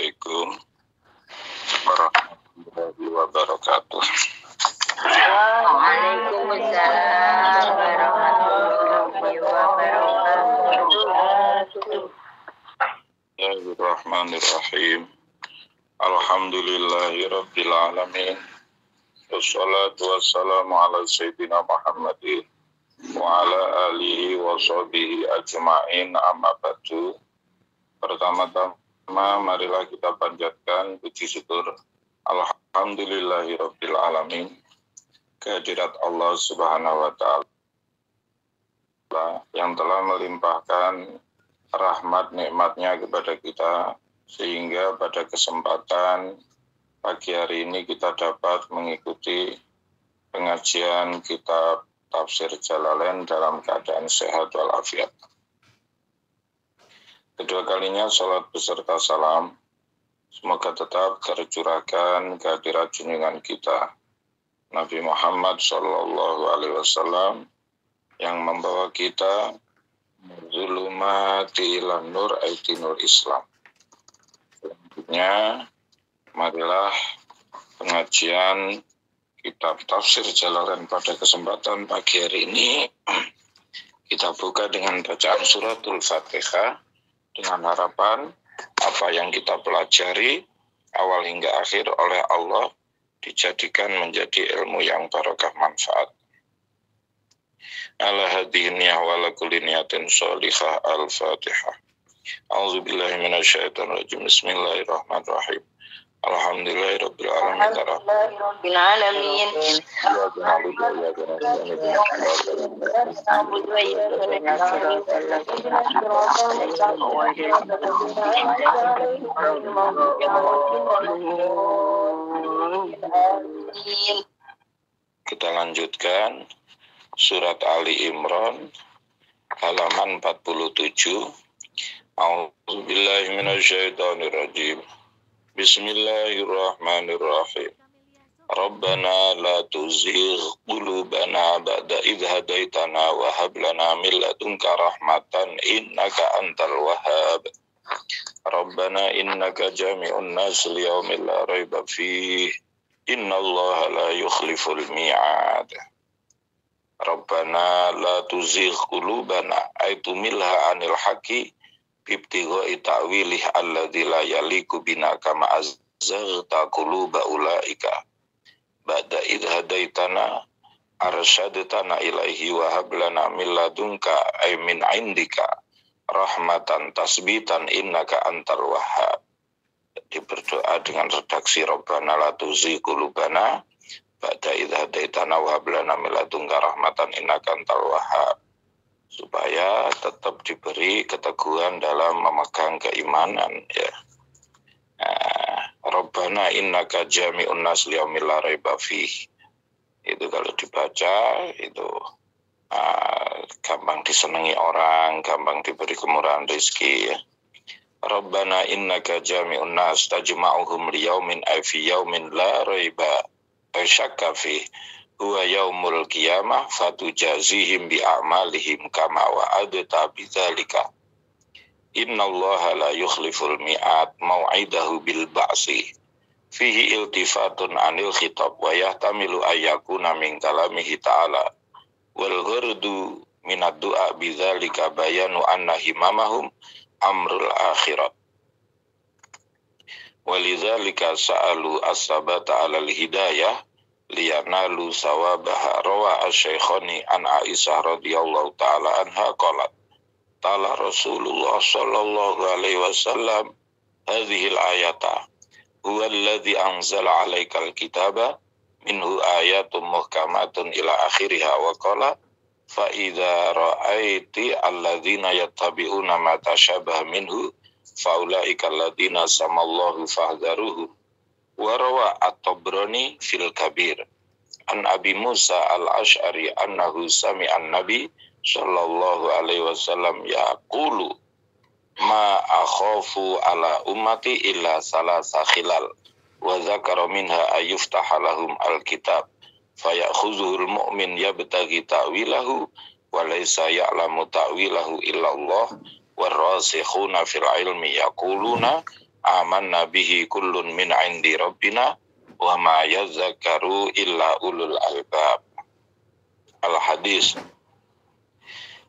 Assalamualaikum warahmatullahi wabarakatuh. Waalaikumsalam warahmatullahi wabarakatuh. Bismillahirrahmanirrahim. Alhamdulillahirabbil alamin. Wassalatu wassalamu ala sayyidina Muhammadin wa ala alihi wa sahbihi ajma'in, amma ba'du. Pertama-tama marilah kita panjatkan puji syukur alhamdulillahirabbil alamin kehadirat Allah Subhanahu wa taala yang telah melimpahkan rahmat nikmatnya kepada kita, sehingga pada kesempatan pagi hari ini kita dapat mengikuti pengajian kitab Tafsir Jalalain dalam keadaan sehat walafiat. Kedua kalinya salat beserta salam semoga tetap tercurahkan kehadirat junjungan kita Nabi Muhammad SAW yang membawa kita zulumati ilan nur aiti nur Islam. Selanjutnya marilah pengajian kitab Tafsir Jalalain pada kesempatan pagi hari ini kita buka dengan bacaan suratul Fatihah, dengan harapan apa yang kita pelajari awal hingga akhir oleh Allah dijadikan menjadi ilmu yang barokah manfaat. Ala hadhihi niyah wa ala kulli niyatin sholihah. Al-Fatihah. A'udzubillahi minasyaitonir rajim. Bismillahirrahmanirrahim. Alhamdulillahirabbil alamin. Kita lanjutkan surat Ali Imran halaman 47. A'udzubillahi minasyaitonir rajim. Bismillahirrahmanirrahim. Rabbana la tuzigh qulubana ba'da idh hadaitana wa hab lana min ladunka rahmatan innaka antal wahhab. Rabbana innaka jami'un nas liyaumin la raiba fihi innallaha la yukhliful mi'ad. Rabbana la tuzigh qulubana ay tumilha anil haqqi bibtigha'i ta'wilih alladzi la yaliku bina kama azzaghta quluba ulaika ba'da idh hadaitana arsyadtana ilaihi wa hab lana min ladunka ay min indika rahmatan tasbitan innaka antal wahhab. Jadi berdoa dengan redaksi Rabbana la tuzigh qulubana ba'da idh hadaitana wa hab lana min ladunka rahmatan innaka antal wahhab, supaya tetap diberi keteguhan dalam memegang keimanan, ya. Rabbana innaka jami'un nas liyaumil la raiba fihi. Itu kalau dibaca itu gampang disenangi orang, gampang diberi kemurahan rezeki, ya. Rabbana innaka jami'un nas tajma'uhum liyaumin ay fi yaumin la raiba syakka fihi huwa yaumul qiyamah fatujazihim bi a'malihim kama wa'adta bidzalika innallaha la yukhliful mi'ad mau'idahu bil ba'si fihi iltifatun anil khitab wa yahtamilu ayyakuna min kalamihi ta'ala wal ghurdu minad du'a bidzalika bayanu anna himamahum amrul akhirat walidzalika sa'alu as-sabata 'alal hidayah liyanalu sawabaha. Rawa asy-syaikhani an Aisyah radhiyallahu ta'ala anha qalat tala Rasulullah sallallahu alaihi wasallam hadhil ayata huwa alladhi anzala 'alaikal kitaba minhu ayatun muhkamatun ila akhiriha wa qala fa idza ra'aiti alladhina yattabi'una ma tashabaha minhu faulaika alladhina samallahu fahdharuhum. Warawa at-Tabrani fil Kabir an Abi Musa al-Ash'ari annahu sami'an Nabi sallallahu alaihi wasallam yaqulu ma akhafu ala ummati illa salasa khilal wa dzakara minha ayyuftaha lahum al-kitab fayakhudhuhul mu'min yabtaghi ta'wilahu wa laysa ya'lamu ta'wilahu illa Allah warasikhuna fil ilmi yaquluna amanna bihi kullun min 'indi rabbina wa ma yadhakkaru illa ulul albab. Al-hadis.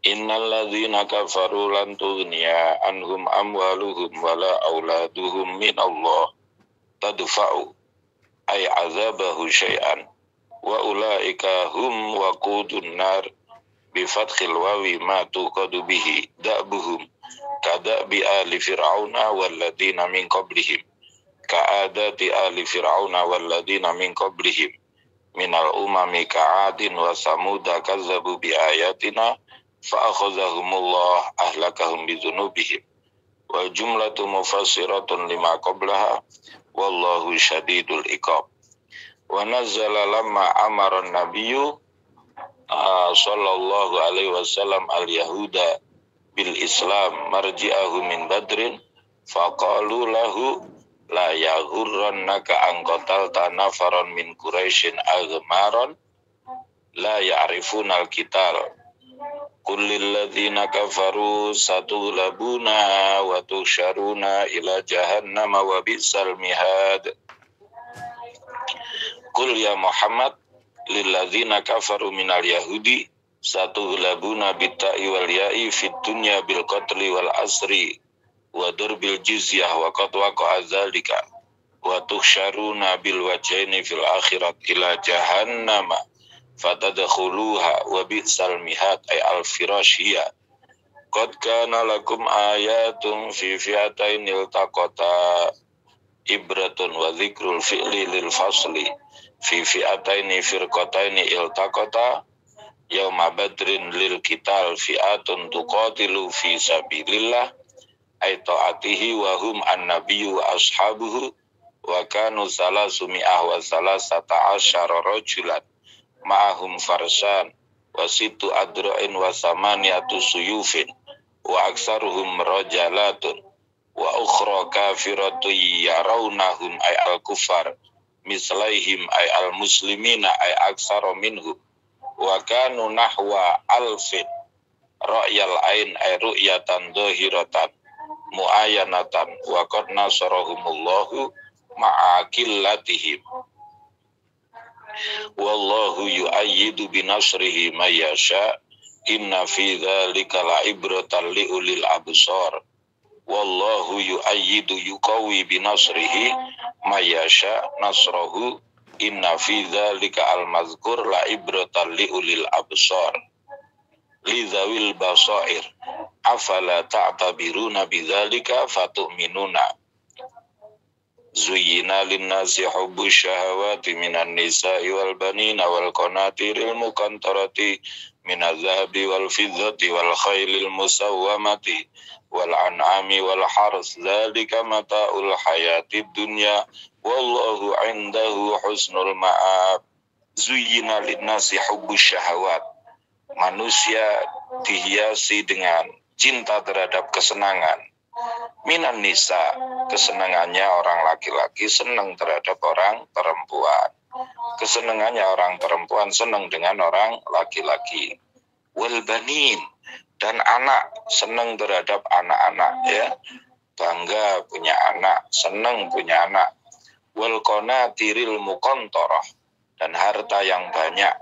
Innal ladzina kafaru lan tughniya anhum amwaluhum wala auladuhum min Allah tadfa'u ay azabahu syai'an wa ulaika hum waqudun nar bi fathil wawi ma tuqadu bihi da'buhum kadabi ali fir'auna walladzina min qablihim ka'adati ali fir'auna walladzina min qablihim minal umami ka'adin wa samuda kazzabu bi ayatina fa'akhazahumullah ahlakahum bidzunubihim wa jumlatu mufassiratun lima qablaha wallahu syadidul iqab. Wa nazzala lamma amara nabiyyu sallallahu alaihi wasallam al-yahuda bil islam marji'ahu min badrin faqalu lahu la yaghurrannaka an qatalta nafaran min quraisyin aghmaran la ya'rifuna al-qital qul lil ladzina kafaru satughlabuna wa tuhsyaruna ila jahannam wa bi'sal mihad. Qul ya Muhammad lil ladzina kafaru minal yahudi satughlabuna bitta'i wal ya'i fid dunya bil qatli wal asri wa durbil jizyah wa qad waqa'a dzalika wa tuhsyaruna bil wajhaini fil akhirat ila jahannam fatadkhuluha wa bi'sal mihad ay al firashiyah. Qad kana lakum ayatun fi fi'atain iltaqata ibratun wa dzikrul fi'li lil fasli fi fi'ataini firqataini iltaqata yauma badrin lil qital fi'atun tuqatilu fi sabilillah ay ta'atihi wa hum annabiyyu wa ashabuhu wa kanu salasumi'ah wa salasata asyara rajulan ma'ahum farsan wa situ adra'in wa samaniyatu suyufin wa aksaruhum rajalatun wa ukhra kafiratu yarawnahum ay al-kufar mislaihim ay al-muslimina ay aksara minhum wa kanu nahwa alfin ra'yal ain ay ru'yatan dhahiratan mu'ayanatan wa qad nasarahumullahu ma'akillatihim wallahu yu'ayyidu binasrihi may yasha inna fi dzalika la'ibratan liulil absar wallahu yu'ayyidu yuqawi binasrihi may yasha nasrahu inna fi dzalika al-mazkur la'ibratan liulil absar lidzawil basair afala ta'tabiruna bidzalika fatu'minuna. Zuyyina linnasi hubbu syahawati minan nisa'i wal banina wal qanatiril muqantarati minadh dhahabi wal fiddati wal khailil musawwamati wal an'ami wal hars dzalika mata'ul hayatid dunya wallahu 'indahu husnul ma'ab. Zuyyina linnasi hubbu syahawat. Manusia dihiasi dengan cinta terhadap kesenangan. Minan nisa, kesenangannya orang laki-laki senang terhadap orang perempuan. Kesenangannya orang perempuan senang dengan orang laki-laki. Wal banin, dan anak senang terhadap anak-anak, ya. Bangga punya anak, senang punya anak. Wal qanatiril muqantarah, dan harta yang banyak.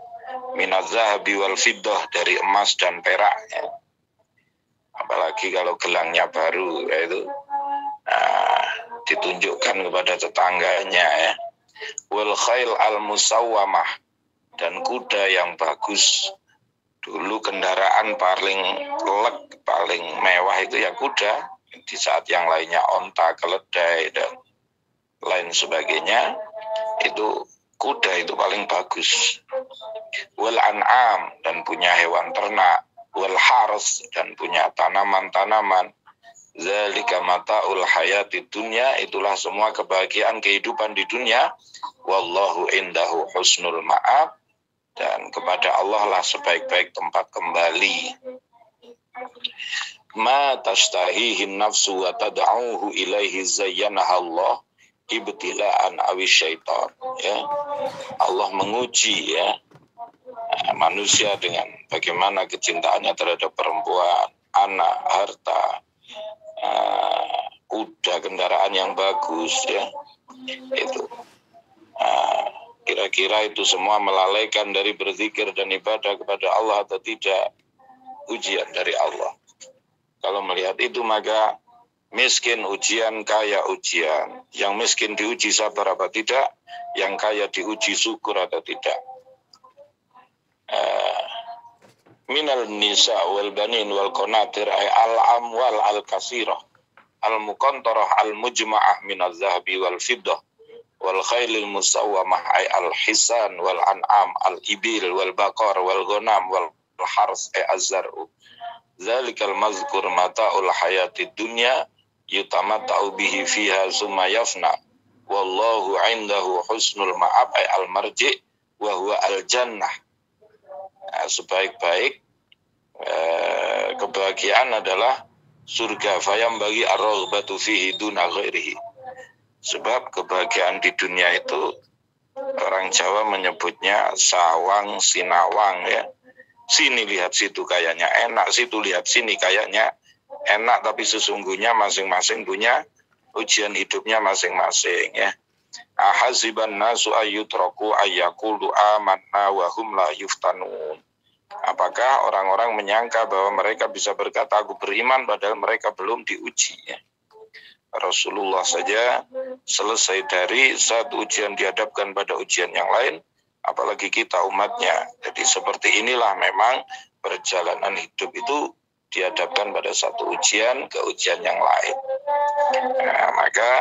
Minadh dhahabi wal fiddah, dari emas dan perak, ya. Apalagi kalau gelangnya baru, yaitu ditunjukkan kepada tetangganya, ya. Wal khail al musawwamah, dan kuda yang bagus. Dulu kendaraan paling paling mewah itu ya kuda. Di saat yang lainnya onta, keledai dan lain sebagainya, itu kuda itu paling bagus. Wal an'am, dan punya hewan ternak. Wal hars, dan punya tanaman-tanaman. Zalika mata'ul hayati dunya, itulah semua kebahagiaan kehidupan di dunia. Wallahu indahu husnul ma'ab, dan kepada Allah lah sebaik-baik tempat kembali. Ma tashtahihin nafsu wa tad'uhu ilaihi zayyanaha Allah ibtila'an awi syaitan, ya. Allah menguji, ya, manusia dengan bagaimana kecintaannya terhadap perempuan, anak, harta, kuda, kendaraan yang bagus, ya. Itu. Nah, kira-kira itu semua melalaikan dari berzikir dan ibadah kepada Allah atau tidak? Ujian dari Allah. Kalau melihat itu maka miskin ujian, kaya ujian. Yang miskin diuji sabar apa tidak, yang kaya diuji syukur atau tidak. Minal nisa wal banin wal qanatir ay al amwal al kasirah al muqantarah al mujma'ah minaz zahabi wal fiddah wal khailil musawwamah ay al hisan wal an'am al ibil wal baqar wal ghanam wal hars ay az-zar'u zalikal mazkur mata'ul hayatid dunya yutamatta'u bihi fiha summa yafna wallahu 'indahu husnul ma'ab ay al marji' wa huwa al jannah. Nah, sebaik-baik kebahagiaan adalah surga. Fayam bagi ar-raghbatu fihi duna ghairihi. Sebab kebahagiaan di dunia itu orang Jawa menyebutnya sawang sinawang, ya. Sini lihat situ kayaknya enak, situ lihat sini kayaknya enak, tapi sesungguhnya masing-masing punya ujian hidupnya masing-masing, ya. Ahasiban nasu ayyutraku ayyaqulu amanna wa hum la yuftanun. Apakah orang-orang menyangka bahwa mereka bisa berkata aku beriman padahal mereka belum diuji, ya. Rasulullah saja selesai dari satu ujian dihadapkan pada ujian yang lain, apalagi kita umatnya. Jadi seperti inilah memang perjalanan hidup itu dihadapkan pada satu ujian ke ujian yang lain. Nah, maka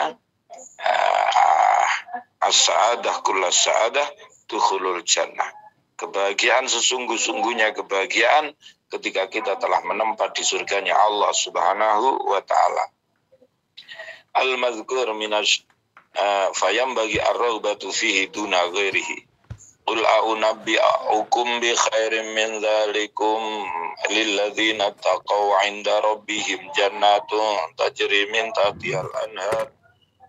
as-sa'adah kullas sa'adah dukhulul jannah. Kebahagiaan sesungguh-sungguhnya kebahagiaan ketika kita telah menempat di surganya Allah Subhanahu wa ta'ala. Al-mazkur minash fayam bagi ar-raghbatu fihi duna ghairihi. Qul a'unabbi'ukum bi khairin min dzalikum lilladzina taqaw 'inda rabbihim jannatun tajri min tahtihal anhar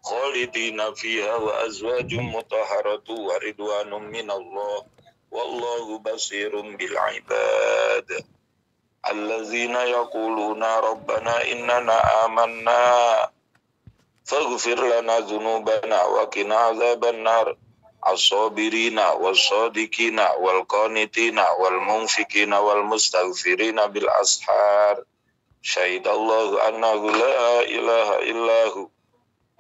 khalidina fiha wa azwajum mutahharatu wa ridwanum minallah wallahu basirum bil ibad. Allazina yaquluna rabbana innana amanna faghfir lana dzunubana wa qina adzaban nar as-sabirina was-sadiqina wal qanitina wal munfikina wal mustaghfirina bil ashar syahidallahu annahu la ilaha illahu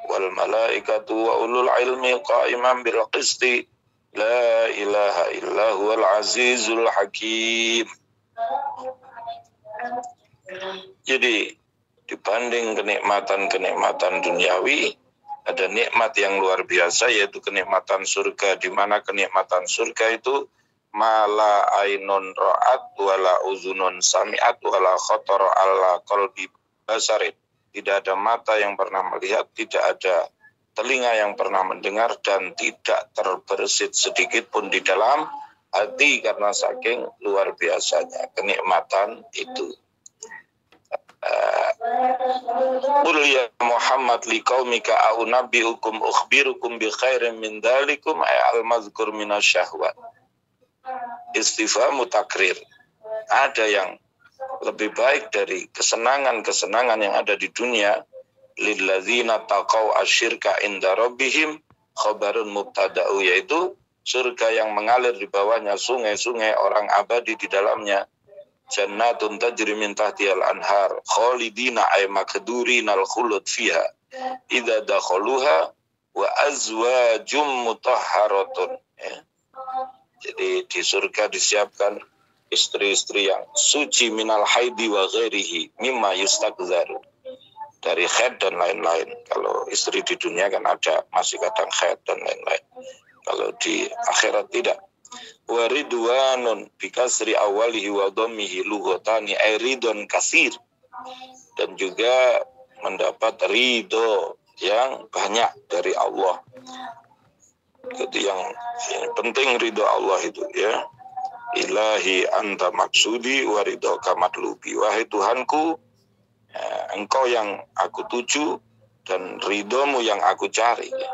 wal malaikatu wa ulul ilmi qa'iman bil qisti la ilaha illahu wal azizul hakim. Jadi dibanding kenikmatan-kenikmatan duniawi, ada nikmat yang luar biasa, yaitu kenikmatan surga, di mana kenikmatan surga itu mala ainun ra'at wala uzunun sami'at wala khatara ala qalbi basarin. Tidak ada mata yang pernah melihat, tidak ada telinga yang pernah mendengar, dan tidak terbersit sedikit pun di dalam hati karena saking luar biasanya kenikmatan itu. Qul ya Muhammad liqaumika a'unabbi'ukum ukhbirukum bi khairin min dzalikum ay al-mazkur minasyahwat. Istifhamu takrir. Ada yang lebih baik dari kesenangan-kesenangan yang ada di dunia. Lilladzina taqaw asyirka inda rabbihim khabarun mubtada'u, yaitu surga yang mengalir di bawahnya sungai-sungai, orang abadi di dalamnya. Jannatun tajri min tahtihal anhar khalidina ay makdurinal khulud fiha idza dakhaluha wa azwajum mutahharatun, ya. Jadi di surga disiapkan istri-istri yang suci minal haidi wa ghairihi mimma yustaqzaru, dari haid dan lain-lain. Kalau istri di dunia kan ada masih kadang haid dan lain-lain. Kalau di akhirat tidak. Wa ridwanun bikasri awalihi wa dhammihi lughotani ay ridon kasir, dan juga mendapat ridho yang banyak dari Allah. Jadi yang penting ridho Allah itu, ya. Ilahi anta maksudi wa ridhoka matlubi. Wahai Tuhanku, engkau yang aku tuju dan ridhomu yang aku cari, ya.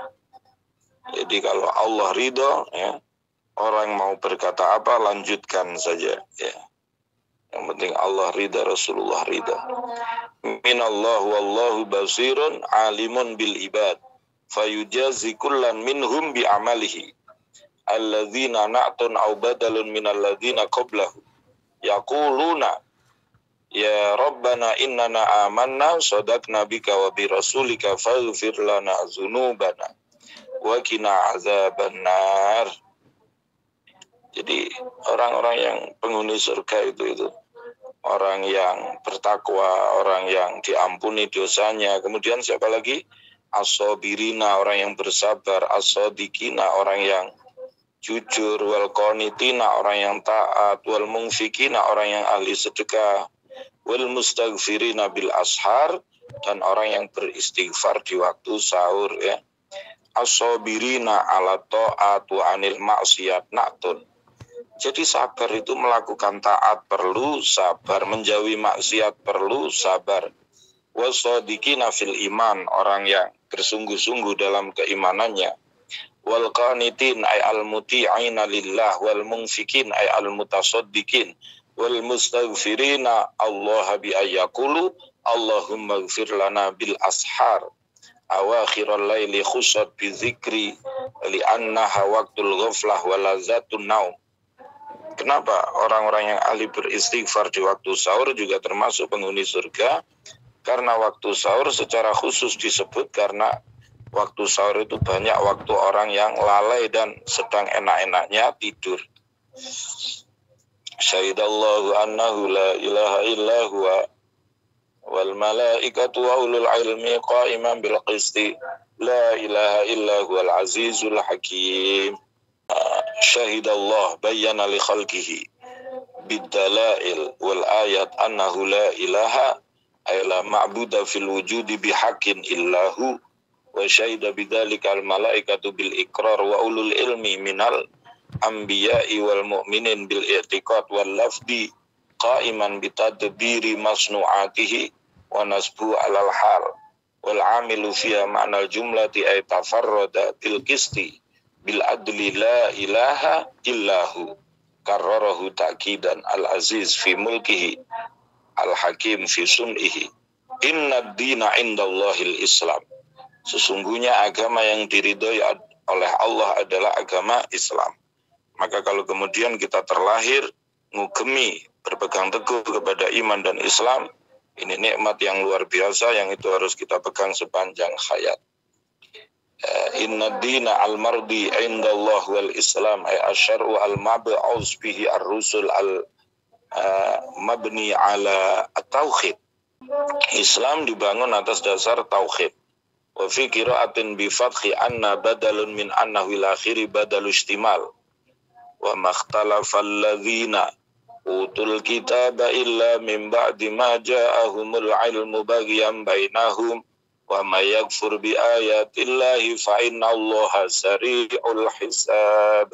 Jadi kalau Allah ridho, ya, orang mau berkata apa lanjutkan saja, ya. Yang penting Allah ridha, Rasulullah ridha. Minallah wallahu basirun alimun bil ibad. Fayujazi kullan minhum bi amalihi. Alladzina na'tun aw badalun minalladzina qablahu. Yaquluna ya Rabbana innana amanna sadaqna bika wa bi rasulika faghfir lana dzunubana wa qina azabannar. Jadi orang-orang yang penghuni surga itu orang yang bertakwa, orang yang diampuni dosanya. Kemudian siapa lagi? As-sabirina, orang yang bersabar, as-sadiqina, orang yang jujur, wal qanitina, orang yang taat, wal munfikina, orang yang ahli sedekah, wal mustaghfirina bil ashar, dan orang yang beristighfar di waktu sahur ya. As-sabirina ala ta'at wa anil maksiat na'tun. Jadi sabar itu melakukan taat perlu sabar, menjauhi maksiat perlu sabar. Wasadiqina fil iman, orang yang bersungguh-sungguh dalam keimanannya. Wal qanitin ay al muti'ina lillah, wal munfikin ay al mutasaddiqin, wal mustaghfirina Allah bi ayyaqulu Allahumma ighfir lana bil ashar. Awakhiral laili khusat bi dzikri li annaha waqtul ghaflah wa lazatun naum. Kenapa orang-orang yang ahli beristighfar di waktu sahur juga termasuk penghuni surga? Karena waktu sahur secara khusus disebut karena waktu sahur itu banyak waktu orang yang lalai dan sedang enak-enaknya tidur. Syahidallahu annahu la ilaha illa huwa wal malaikatu wa ulul ilmi qa'iman bil qisti la ilaha illa huwal azizul hakim. Syahidallah bayyana li khalqihi bid-dalail wal ayat annahu la ilaha illa ma'buda fil wujudi bihaqqin illahu wa syahida bidzalika al malaikatu bil iqrar wa ulul ilmi minal anbiya'i wal mu'minin bil i'tiqad wal lafdi qa'iman bitadbiri masnu'atihi wa nasbu alal hal wal amilu fiha ma'nal jumlati ay tafarrada bil qisti bil adli la ilaha illahu karrarahu ta'kidan al aziz fi mulkihi al hakim fi sun'ihi. Inna dina indallahil islam. Sesungguhnya agama yang diridhoi oleh Allah adalah agama Islam. Maka kalau kemudian kita terlahir ngugemi berpegang teguh kepada iman dan Islam, ini nikmat yang luar biasa yang itu harus kita pegang sepanjang hayat. Inna dina al-mardi indallah wal islam ay asyar'u al-mab'uz bihi ar-rusul al-mabni ala at-tauhid. Islam dibangun atas dasar tauhid. Wa fi qira'atin bi fathi anna badalun min annahu ila akhiri badalu istimal. Wa makhtalafa alladhina utul kitaba illa min ba'di ma ja'ahumul ilmu baghyan bainahum. Wa may yakfur bi ayatillahi fa innallaha sari'ul hisab.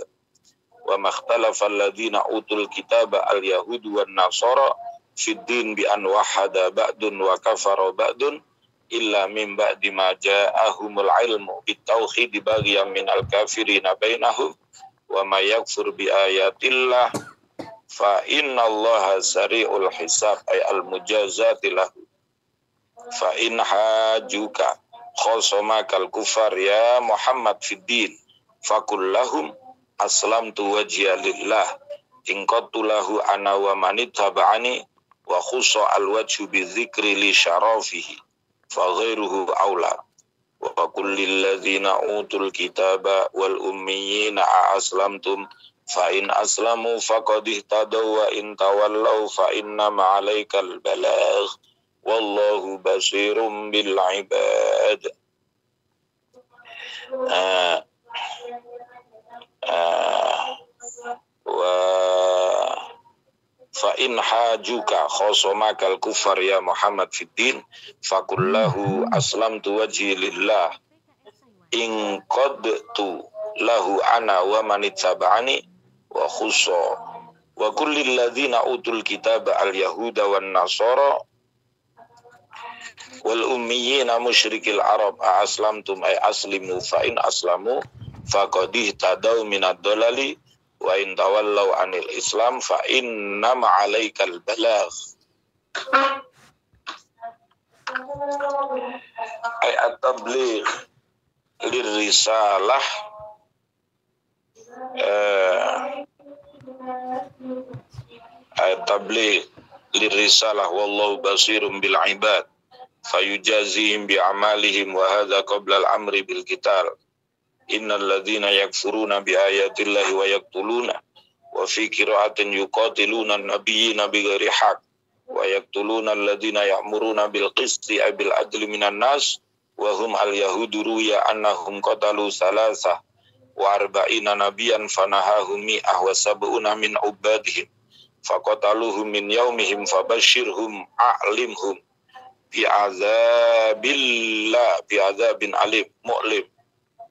Wa makhtalafa alladhina utul kitaba al-yahud wan nasara fid din bi an wahada ba'dun wa kafara ba'dun illa min ba'di ma ja'ahumul ilmu bit tauhid baghyan minal kafirina bainahum. Wa may yakfur bi ayatillah fa innallaha sari'ul hisab ay al-mujazati lahu. Fa in hajuka khosomakal kufar ya Muhammad fid din fakul lahum aslamtu wajhiya lillah in qattu lahu ana wa manittaba'ani wa khussa al wajhu bi dzikri li syarafihi fa ghairuhu aula wa kullil ladzina utul kitaba wal ummiyina aslamtum fa in aslamu faqad ihtadaw wa in tawallaw fa inna ma'alaikal balagh wallahu basirum bil ibad. Wa fa in hajuka khosomakal kufar ya Muhammad fid din fakullahu aslamtu wajhi lillah in qadtu lahu ana wa manittaba'ani wa khussa wa kullil ladzina utul kitaba al yahuda wan nasara wal ummiyina musyrikil arab aslamtum ay aslimu fa in aslamu faqad ihtadaw minad dalali wa in tawallaw anil Islam fa innama 'alaikal balagh. Ay at-tabligh lirisalah at-tabligh lirisalah wallahu basirum bil ibad fayujazihim bi amalihim wa hadha qabla al-amri bil qital. Innal ladzina yakfuruna bi ayatillahi wa yaqtuluna wa fi qira'atin yuqatiluna an-nabiyyina bighairi haqq wa yaqtuluna alladhina ya'muruna bil qisti ay bil adli minan nas wa hum al-yahudu ruya annahum qatalu salasa wa arba'ina nabiyan fanahahum mi'ah wa sab'una min ubadihim faqataluhum min yaumihim fabashshirhum a'limhum bi'adzabin alim mu'lim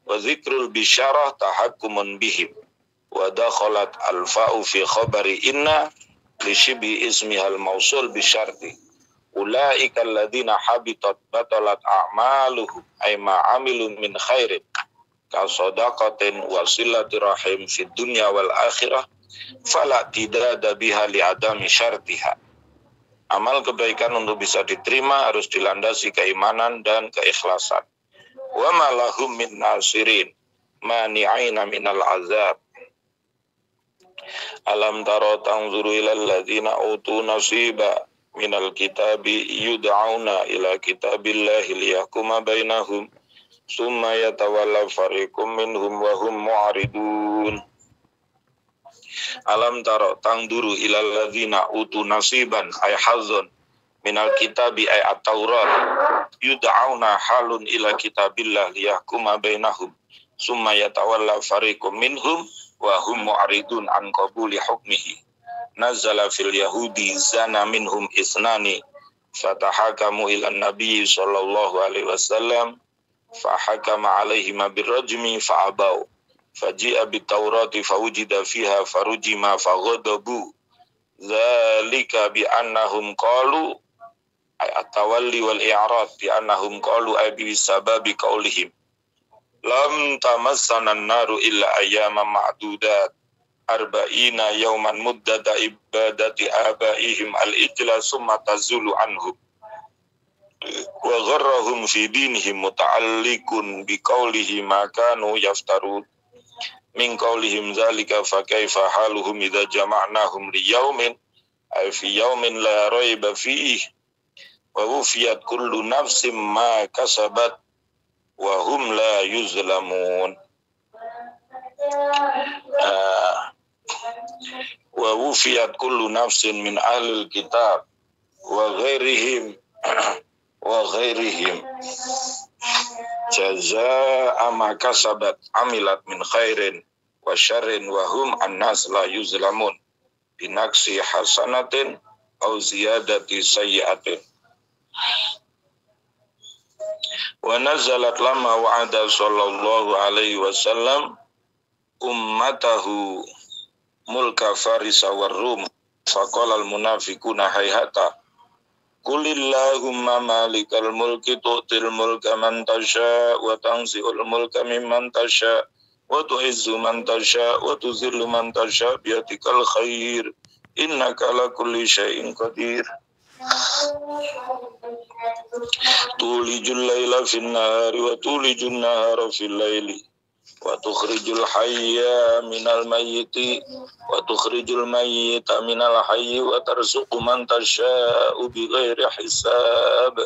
wa zikrul bisyarah tahakkumun bihim wa dakhalat al-fa'u fi khabari inna li shibhi ismihal mausul bisyarti ulaika alladziina habitat batalat a'maluhum ay ma 'amilu min khairin ka shadaqatin wa silati rahim fid dunya wal akhirah fala tidada biha li adami syartiha. Amal kebaikan untuk bisa diterima harus dilandasi keimanan dan keikhlasan. Wa ma lahum min nasirin mani'ina minal azab. Alam tara tanzuru ilal ladzina utu nasiba minal kitabi yud'auna ila kitabillahi liyahkuma bainahum summa yatawalla fariqum minhum wa hum mu'ridun. Alam tara tanzuru ilal ladzina utu nasiban ay hazzun minal kitabi ay at-taurat yud'auna halun ila kitabillah liyahkuma bainahum summa yatawalla fariqum minhum wa hum mu'ridun an qabuli hukmihi. Nazala fil yahudi zana minhum isnani fatahakamu ila nabi sallallahu alaihi wasallam fahakama alaihima birrajmi fa'abau faji'a bitaurati fawujida fiha farujima faghadabu dzalika bi annahum qalu ay at-tawalli wal i'rad bi annahum qalu ay bi sababi qaulihim lam tamassana an-naru illa ayyaman ma'dudat arba'ina yawman muddata ibadati abaihim al-ijla summa tazulu anhum wa gharrahum fi dinihim muta'alliqun bi qawlihi ma kanu yaftarun min qawlihim zalika fa kaifa haluhum idza jama'nahum li yawmin ay fi yawmin la rayba fihi wa wufiyat kullu nafsin ma kasabat wa hum la yuzlamun. Wa wufiyat kullu nafsin min ahlil kitab wa ghairihim jazaa'a ma kasabat amilat min khairin wa syarrin wa hum annas la yuzlamun binaksi hasanatin au ziyadati sayyi'atin. Wa nazalat lama wa'ada sallallahu alaihi wasallam ummatahu mulka farisa war rum faqala al munafiquna hayhata qulillahumma malikal mulki tu'til mulka man tasha wa tanzi'ul mulka mimman tasha wa tu'izzu man tasha wa tuzillu man tasha biyadikal khair innaka ala kulli syai'in qadir. Tulijul laila fin nahari wa tulijun nahara fil laili wa tukhrijul hayya minal mayyiti wa tukhrijul mayyita minal hayyi wa tarzuqu man tasha'u bighairi hisab.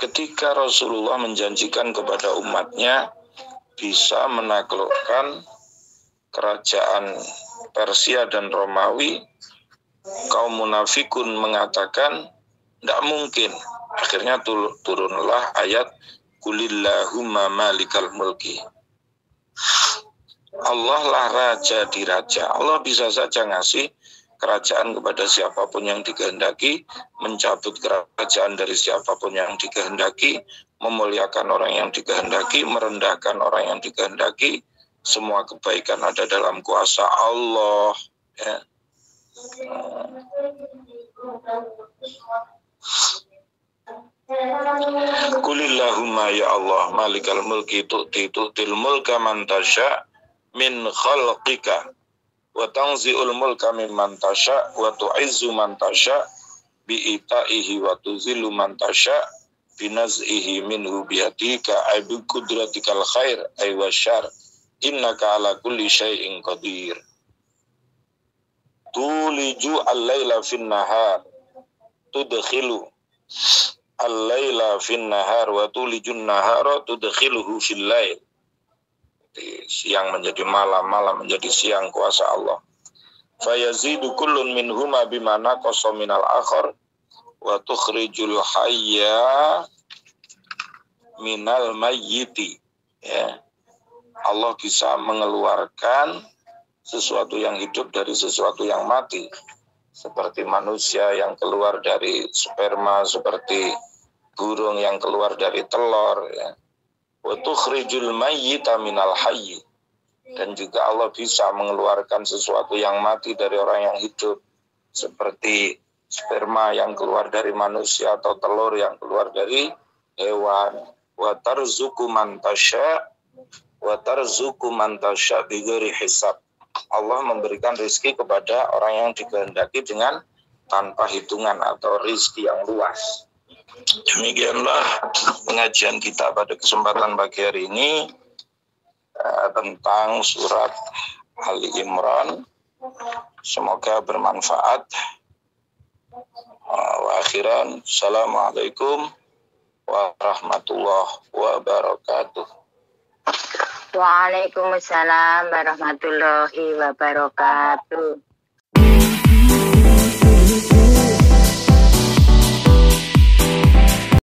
Ketika Rasulullah menjanjikan kepada umatnya bisa menaklukkan kerajaan Persia dan Romawi, kaum munafikun mengatakan tidak mungkin. Akhirnya turunlah ayat Qulillahumma malikal mulki. Allah lah raja di raja. Allah bisa saja ngasih kerajaan kepada siapapun yang dikehendaki, mencabut kerajaan dari siapapun yang dikehendaki, memuliakan orang yang dikehendaki, merendahkan orang yang dikehendaki. Semua kebaikan ada dalam kuasa Allah. Ya. Kulillahumma ya Allah malikal mulki tu'til mulka man tasya min khalqika wa tanzi'ul mulka mimman tasya wa tu'izzu man tasya bi ita'ihi wa tuzillu man tasya bi naz'ihi minhu biyatika ay bi kudratikal khair ay wasyar innaka ala kulli syai'in qadir. Tuliju al-laila fin nahar tudkhilu al-laila fin nahar wa tulijun nahara tudkhiluhu fil lail. Siang menjadi malam, malam menjadi siang, kuasa Allah. Fayazidu kullun minhuma bima naqasa minal akhar wa tukhrijul hayya minal mayyiti. Ya. Allah bisa mengeluarkan sesuatu yang hidup dari sesuatu yang mati. Seperti manusia yang keluar dari sperma, seperti burung yang keluar dari telur, ya. Wa tukhrijul mayyita minal hayy. Dan juga Allah bisa mengeluarkan sesuatu yang mati dari orang yang hidup, seperti sperma yang keluar dari manusia atau telur yang keluar dari hewan. Wa tarzuqu man tasya wa tarzuqu man tasya bighairi hisab. Allah memberikan rezeki kepada orang yang dikehendaki dengan tanpa hitungan atau rezeki yang luas. Demikianlah pengajian kita pada kesempatan pagi hari ini tentang surat Ali Imran. Semoga bermanfaat. Wa akhiran, assalamualaikum warahmatullahi wabarakatuh. Waalaikumsalam warahmatullahi wabarakatuh.